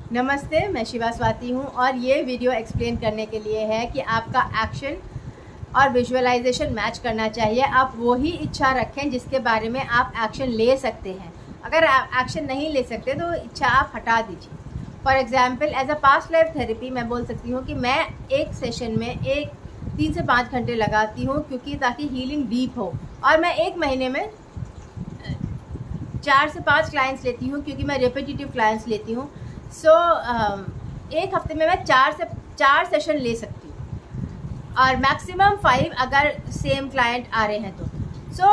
नमस्ते, मैं शिवा स्वाति हूँ और ये वीडियो एक्सप्लेन करने के लिए है कि आपका एक्शन और विजुअलाइजेशन मैच करना चाहिए। आप वही इच्छा रखें जिसके बारे में आप एक्शन ले सकते हैं। अगर आप एक्शन नहीं ले सकते तो इच्छा आप हटा दीजिए। For example, as a past life therapy मैं बोल सकती हूँ कि मैं एक सेशन में 3 से 5 घंटे लगाती हूँ, क्योंकि ताकि हीलिंग डीप हो। और मैं एक महीने में 4 से 5 क्लाइंट्स लेती हूँ, क्योंकि मैं रिपीटेटिव क्लाइंट्स लेती हूँ। एक हफ्ते में मैं 4 सेशन ले सकती हूँ और मैक्सिमम 5 अगर सेम क्लाइंट आ रहे हैं तो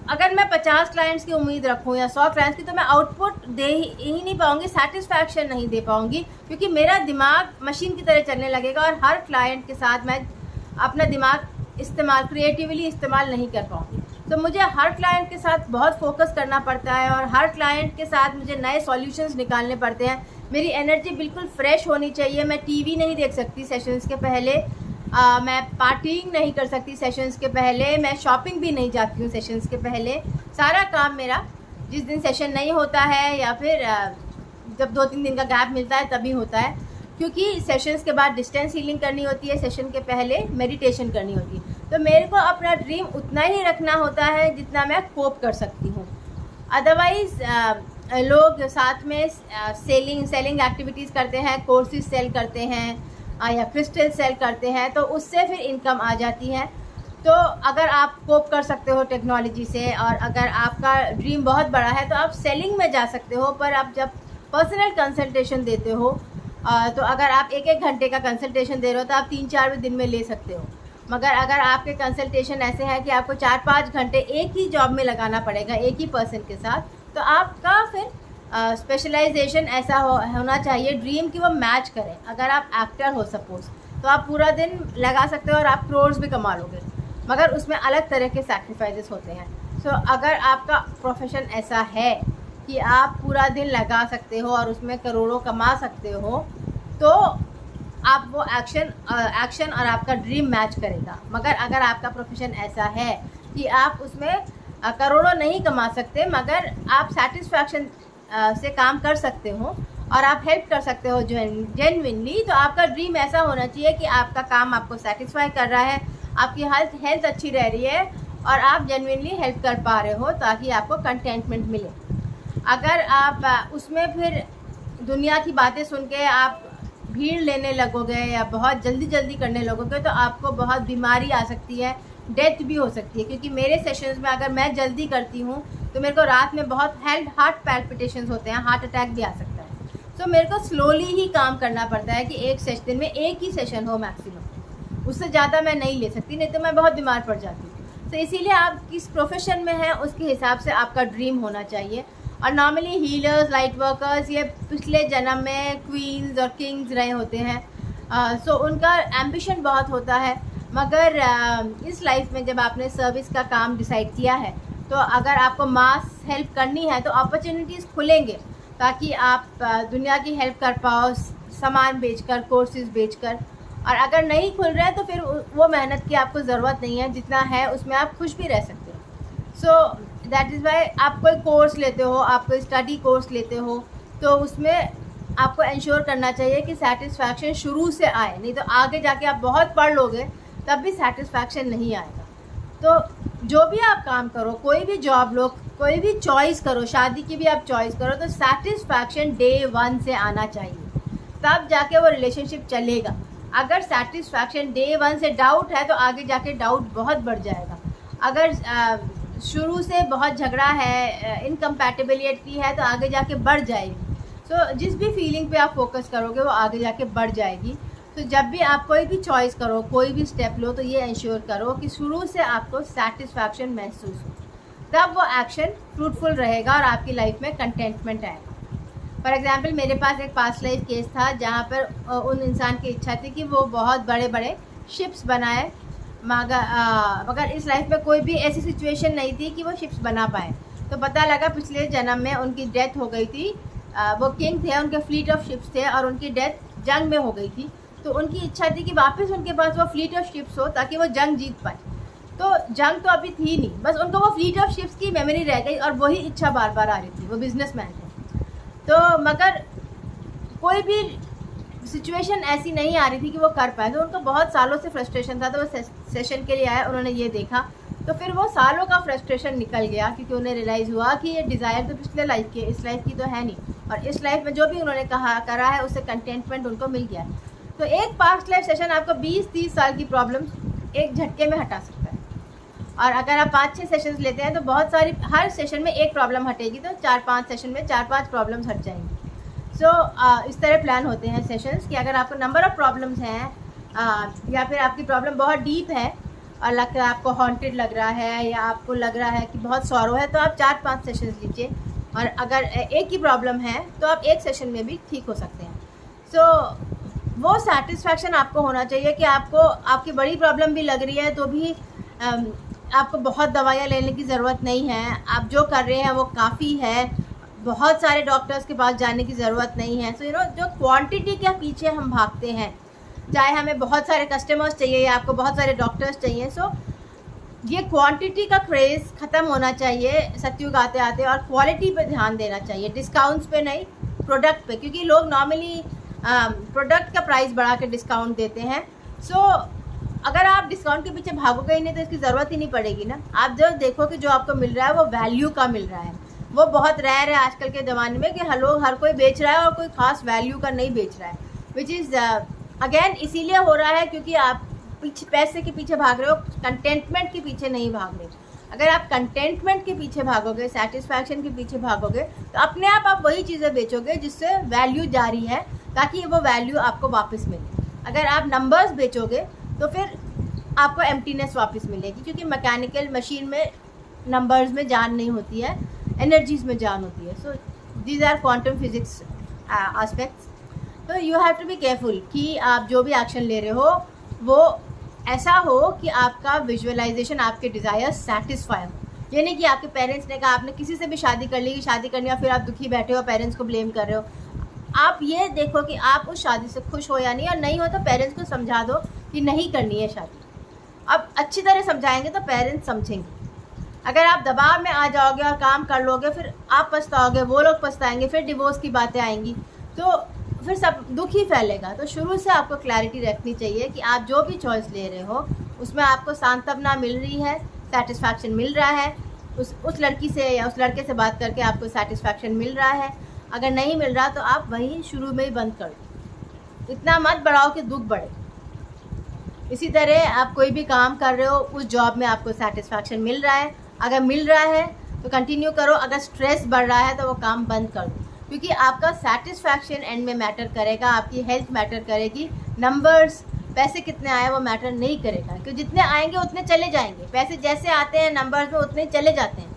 अगर मैं 50 क्लाइंट्स की उम्मीद रखूँ या 100 क्लाइंट्स की, तो मैं आउटपुट दे ही नहीं पाऊँगी, सेटिस्फैक्शन नहीं दे पाऊँगी, क्योंकि मेरा दिमाग मशीन की तरह चलने लगेगा और हर क्लाइंट के साथ मैं अपना दिमाग क्रिएटिवली इस्तेमाल नहीं कर पाऊँगी। तो मुझे हर क्लाइंट के साथ बहुत फोकस करना पड़ता है और हर क्लाइंट के साथ मुझे नए सॉल्यूशंस निकालने पड़ते हैं। मेरी एनर्जी बिल्कुल फ्रेश होनी चाहिए। मैं टीवी नहीं देख सकती सेशंस के पहले, मैं पार्टिंग नहीं कर सकती सेशंस के पहले, मैं शॉपिंग भी नहीं जाती हूँ सेशंस के पहले। सारा काम मेरा जिस दिन सेशन नहीं होता है या फिर जब 2-3 दिन का गैप मिलता है तभी होता है, क्योंकि सेशंस के बाद डिस्टेंस हीलिंग करनी होती है, सेशन के पहले मेडिटेशन करनी होती है। तो मेरे को अपना ड्रीम उतना ही रखना होता है जितना मैं कोप कर सकती हूँ। अदरवाइज़ लोग साथ में सेलिंग एक्टिविटीज़ करते हैं, कोर्सेज सेल करते हैं या क्रिस्टल सेल करते हैं, तो उससे फिर इनकम आ जाती है। तो अगर आप कोप कर सकते हो टेक्नोलॉजी से और अगर आपका ड्रीम बहुत बड़ा है तो आप सेलिंग में जा सकते हो। पर आप जब पर्सनल कंसल्टेशन देते हो तो अगर आप 1-1 घंटे का कंसल्टेशन दे रहे हो तो आप 3-4 दिन में ले सकते हो। मगर अगर आपके कंसल्टेशन ऐसे हैं कि आपको 4-5 घंटे एक ही जॉब में लगाना पड़ेगा एक ही पर्सन के साथ, तो आपका फिर स्पेशलाइजेशन ऐसा होना चाहिए ड्रीम की वो मैच करे। अगर आप एक्टर हो सपोज, तो आप पूरा दिन लगा सकते हो और आप क्रोर्स भी कमा लोगे, मगर उसमें अलग तरह के सैक्रिफाइसेस होते हैं। अगर आपका प्रोफेशन ऐसा है कि आप पूरा दिन लगा सकते हो और उसमें करोड़ों कमा सकते हो, तो आप वो एक्शन और आपका ड्रीम मैच करेगा। मगर अगर आपका प्रोफेशन ऐसा है कि आप उसमें करोड़ों नहीं कमा सकते, मगर आप सेटिस्फैक्शन से काम कर सकते हो और आप हेल्प कर सकते हो जेन्युइनली, तो आपका ड्रीम ऐसा होना चाहिए कि आपका काम आपको सेटिस्फाई कर रहा है, आपकी हेल्थ अच्छी रह रही है और आप जेन्युइनली हेल्प कर पा रहे हो, ताकि आपको कंटेंटमेंट मिले। अगर आप उसमें फिर दुनिया की बातें सुन के आप भीड़ लेने लगोगे या बहुत जल्दी करने लगोगे, तो आपको बहुत बीमारी आ सकती है, डेथ भी हो सकती है। क्योंकि मेरे सेशंस में अगर मैं जल्दी करती हूँ तो मेरे को रात में बहुत हार्ट पैल्पिटेशंस होते हैं, हार्ट अटैक भी आ सकता है। मेरे को स्लोली ही काम करना पड़ता है कि दिन में एक ही सेशन हो मैक्सिमम, उससे ज़्यादा मैं नहीं ले सकती, नहीं तो मैं बहुत बीमार पड़ जाती हूँ। तो इसीलिए आप किस प्रोफेशन में हैं उसके हिसाब से आपका ड्रीम होना चाहिए। और नॉर्मली हीलर्स, लाइट वर्कर्स, ये पिछले जन्म में क्वींस और किंग्स रहे होते हैं। उनका एम्बिशन बहुत होता है, मगर इस लाइफ में जब आपने सर्विस का काम डिसाइड किया है, तो अगर आपको मास हेल्प करनी है तो अपॉर्चुनिटीज़ खुलेंगे, ताकि आप दुनिया की हेल्प कर पाओ, सामान बेचकर, कोर्सेज बेचकर। और अगर नहीं खुल रहा है तो फिर वो मेहनत की आपको ज़रूरत नहीं है, जितना है उसमें आप खुश भी रह सकते हो। दैट इज़ वाई आप कोई कोर्स लेते हो, आप कोई स्टडी कोर्स लेते हो, तो उसमें आपको इंश्योर करना चाहिए कि सेटिस्फैक्शन शुरू से आए, नहीं तो आगे जाके आप बहुत पढ़ लोगे तब भी सेटिस्फैक्शन नहीं आएगा। तो जो भी आप काम करो, कोई भी जॉब लो, कोई भी चॉइस करो, शादी की भी आप चॉइस करो, तो सेटिस्फैक्शन डे 1 से आना चाहिए, तब जाके वो रिलेशनशिप चलेगा। अगर सेटिस्फैक्शन डे 1 से डाउट है तो आगे जाके डाउट बहुत बढ़ जाएगा। अगर शुरू से बहुत झगड़ा है, इनकम्पैटिबिलिटी है, तो आगे जाके बढ़ जाएगी। जिस भी फीलिंग पे आप फोकस करोगे वो आगे जाके बढ़ जाएगी। तो जब भी आप कोई भी चॉइस करो, कोई भी स्टेप लो, तो ये इंश्योर करो कि शुरू से आपको सेटिस्फैक्शन महसूस हो, तब वो एक्शन फ्रूटफुल रहेगा और आपकी लाइफ में कंटेंटमेंट आएगा। फॉर एग्जाम्पल, मेरे पास एक पास्ट लाइफ केस था जहाँ पर उन इंसान की इच्छा थी कि वो बहुत बड़े शिप्स बनाए, मगर इस लाइफ में कोई भी ऐसी सिचुएशन नहीं थी कि वो शिप्स बना पाए। तो पता लगा पिछले जन्म में उनकी डेथ हो गई थी। वो किंग थे, उनके फ्लीट ऑफ शिप्स थे और उनकी डेथ जंग में हो गई थी। तो उनकी इच्छा थी कि वापस उनके पास वो फ्लीट ऑफ शिप्स हो, ताकि वो जंग जीत पाए। तो जंग तो अभी थी नहीं, बस उनको वो फ्लीट ऑफ शिप्स की मेमोरी रह गई और वही इच्छा बार बार आ रही थी। वो बिजनेसमैन थे, तो मगर कोई भी सिचुएशन ऐसी नहीं आ रही थी कि वो कर पाए। तो उनको बहुत सालों से फ्रस्ट्रेशन था, तो वो सेशन के लिए आए, उन्होंने ये देखा, तो फिर वो सालों का फ्रस्ट्रेशन निकल गया, क्योंकि उन्हें रियलाइज़ हुआ कि ये डिज़ायर तो पिछले लाइफ की है, इस लाइफ की तो है नहीं, और इस लाइफ में जो भी उन्होंने करा है उससे कंटेंटमेंट उनको मिल गया। तो एक पास्ट लाइफ सेशन आपको 20-30 साल की प्रॉब्लम एक झटके में हटा सकता है। और अगर आप 5-6 सेशंस लेते हैं तो बहुत सारी, हर सेशन में एक प्रॉब्लम हटेगी, तो 4-5 सेशन में 4-5 प्रॉब्लम्स हट जाएंगी। इस तरह प्लान होते हैं सेशंस कि अगर आपको नंबर ऑफ़ प्रॉब्लम्स हैं या फिर आपकी प्रॉब्लम बहुत डीप है और लग रहा है आपको हॉन्टेड लग रहा है या आपको लग रहा है कि बहुत सॉरो है, तो आप 4-5 सेशंस लीजिए। और अगर एक ही प्रॉब्लम है तो आप एक सेशन में भी ठीक हो सकते हैं। वो सेटिस्फैक्शन आपको होना चाहिए कि आपकी बड़ी प्रॉब्लम भी लग रही है तो भी आपको बहुत दवाइयाँ लेने की ज़रूरत नहीं है, आप जो कर रहे हैं वो काफ़ी है, बहुत सारे डॉक्टर्स के पास जाने की ज़रूरत नहीं है। जो क्वांटिटी के पीछे हम भागते हैं, चाहे हमें बहुत सारे कस्टमर्स चाहिए या आपको बहुत सारे डॉक्टर्स चाहिए, ये क्वांटिटी का क्रेज़ ख़त्म होना चाहिए सतयुग आते आते, और क्वालिटी पे ध्यान देना चाहिए, डिस्काउंट्स पे नहीं, प्रोडक्ट पे, क्योंकि लोग नॉर्मली प्रोडक्ट का प्राइस बढ़ा के डिस्काउंट देते हैं। अगर आप डिस्काउंट के पीछे भागोगे ही नहीं तो इसकी ज़रूरत ही नहीं पड़ेगी ना। आप जो देखो कि जो आपको मिल रहा है वो वैल्यू का मिल रहा है। वो बहुत रेयर है आजकल के ज़माने में कि हर कोई बेच रहा है और कोई ख़ास वैल्यू का नहीं बेच रहा है, विच इज़ अगेन इसीलिए हो रहा है क्योंकि आप पैसे के पीछे भाग रहे हो, कंटेंटमेंट के पीछे नहीं भाग रहे। अगर आप कंटेंटमेंट के पीछे भागोगे, सेटिस्फैक्शन के पीछे भागोगे, तो अपने आप वही चीज़ें बेचोगे जिससे वैल्यू जारी है, ताकि वो वैल्यू आपको वापस मिले। अगर आप नंबर्स बेचोगे तो फिर आपको एम्प्टीनेस वापस मिलेगी, क्योंकि मैकेनिकल मशीन में नंबर्स में जान नहीं होती है, एनर्जीज में जान होती है। These are quantum physics aspects. तो you have to be careful कि आप जो भी एक्शन ले रहे हो वो ऐसा हो कि आपका विजुअलाइजेशन, आपके डिज़ायर्स सेटिस्फाई हो। ये नहीं कि आपके पेरेंट्स ने कहा, आपने किसी से भी शादी कर ली, शादी करनी और फिर आप दुखी बैठे हो, पेरेंट्स को ब्लेम कर रहे हो। आप ये देखो कि आप उस शादी से खुश हो या नहीं, और नहीं हो तो पेरेंट्स को समझा दो कि नहीं करनी है शादी। अब अच्छी तरह समझाएंगे तो पेरेंट्स समझेंगे। अगर आप दबाव में आ जाओगे और काम कर लोगे, फिर आप पछताओगे, वो लोग पछताएंगे, फिर डिवोर्स की बातें आएंगी, तो फिर सब दुख ही फैलेगा। तो शुरू से आपको क्लैरिटी रखनी चाहिए कि आप जो भी चॉइस ले रहे हो उसमें आपको सांत्वना मिल रही है, सेटिस्फैक्शन मिल रहा है, उस लड़की से या उस लड़के से बात करके आपको सेटिस्फैक्शन मिल रहा है। अगर नहीं मिल रहा तो आप वहीं शुरू में ही बंद कर दो, इतना मत बढ़ाओ कि दुख बढ़े। इसी तरह आप कोई भी काम कर रहे हो, उस जॉब में आपको सेटिस्फैक्शन मिल रहा है, अगर मिल रहा है तो कंटिन्यू करो, अगर स्ट्रेस बढ़ रहा है तो वो काम बंद कर दो, क्योंकि आपका सेटिस्फैक्शन एंड में मैटर करेगा, आपकी हेल्थ मैटर करेगी। नंबर्स, पैसे कितने आए वो मैटर नहीं करेगा, क्योंकि जितने आएंगे उतने चले जाएंगे, पैसे जैसे आते हैं नंबर्स में उतने चले जाते हैं।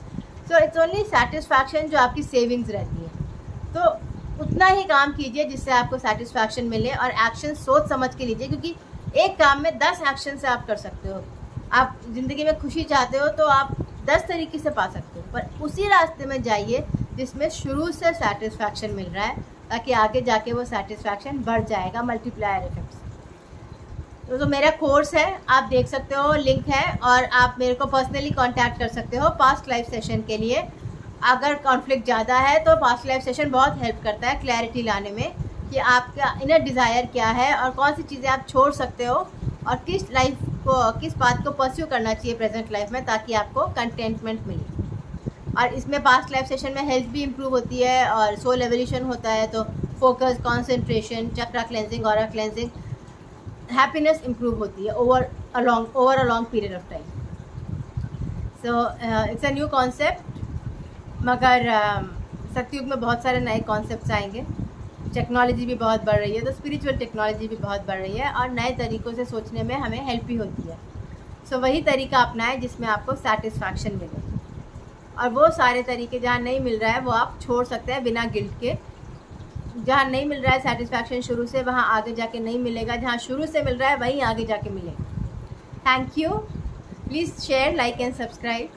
सो इट्स ओनली सेटिस्फैक्शन जो आपकी सेविंग्स रहती है। तो उतना ही काम कीजिए जिससे आपको सेटिस्फैक्शन मिले, और एक्शन सोच समझ के लीजिए, क्योंकि एक काम में 10 एक्शन से आप कर सकते हो। आप ज़िंदगी में खुशी चाहते हो तो आप 10 तरीके से पा सकते हो, पर उसी रास्ते में जाइए जिसमें शुरू से सेटिस्फैक्शन मिल रहा है, ताकि आगे जाके वो सेटिस्फैक्शन बढ़ जाएगा, मल्टीप्लायर इफेक्ट्स। तो मेरा कोर्स है, आप देख सकते हो, लिंक है, और आप मेरे को पर्सनली कांटेक्ट कर सकते हो पास्ट लाइफ सेशन के लिए। अगर कॉन्फ्लिक्ट ज़्यादा है तो पास्ट लाइफ सेशन बहुत हेल्प करता है क्लैरिटी लाने में कि आपका इनर डिज़ायर क्या है और कौन सी चीज़ें आप छोड़ सकते हो, और किस बात को परस्यू करना चाहिए प्रेजेंट लाइफ में, ताकि आपको कंटेंटमेंट मिले। और इसमें पास्ट लाइफ सेशन में हेल्थ भी इम्प्रूव होती है और सोल एवोल्यूशन होता है, तो focus, concentration, chakra cleansing, aura cleansing, happiness improve होती है over a long period of time. So it's a new concept, मगर सतयुग में बहुत सारे नए कॉन्सेप्ट्स आएंगे, टेक्नोलॉजी भी बहुत बढ़ रही है, तो स्पिरिचुअल टेक्नोलॉजी भी बहुत बढ़ रही है, और नए तरीक़ों से सोचने में हमें हेल्प भी होती है। सो वही तरीका अपनाएं जिसमें आपको सेटिस्फैक्शन मिले, और वो सारे तरीके जहाँ नहीं मिल रहा है वो आप छोड़ सकते हैं बिना गिल्ट के। जहाँ नहीं मिल रहा है सेटिस्फैक्शन शुरू से, वहाँ आगे जाके नहीं मिलेगा, जहाँ शुरू से मिल रहा है वहीं आगे जाके मिलेगा। Thank you, please share, like and subscribe.